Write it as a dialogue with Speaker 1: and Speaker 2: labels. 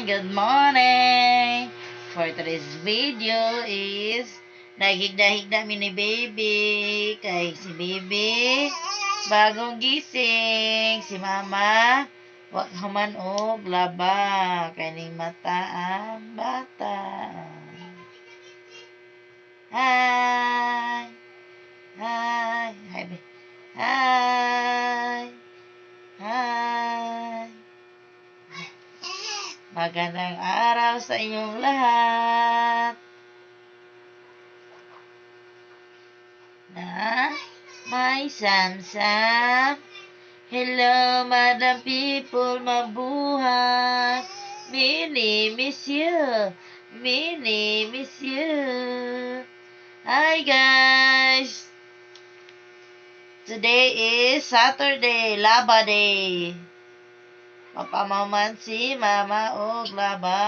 Speaker 1: Good morning! For today's video is naghigda-higda mi ni baby. Kay si baby bagong gising. Si mama wag human og laba. Kay ning mata ang bata. Hi! Hi! Hi! Hi! Hi! Magandang araw sa inyong lahat. Na may Samsam. Hello, Madam People, mabuhay. Mini miss you. Mini miss you. Hi, guys. Today is Saturday, Laba Day. Papamaman si Mama og laba.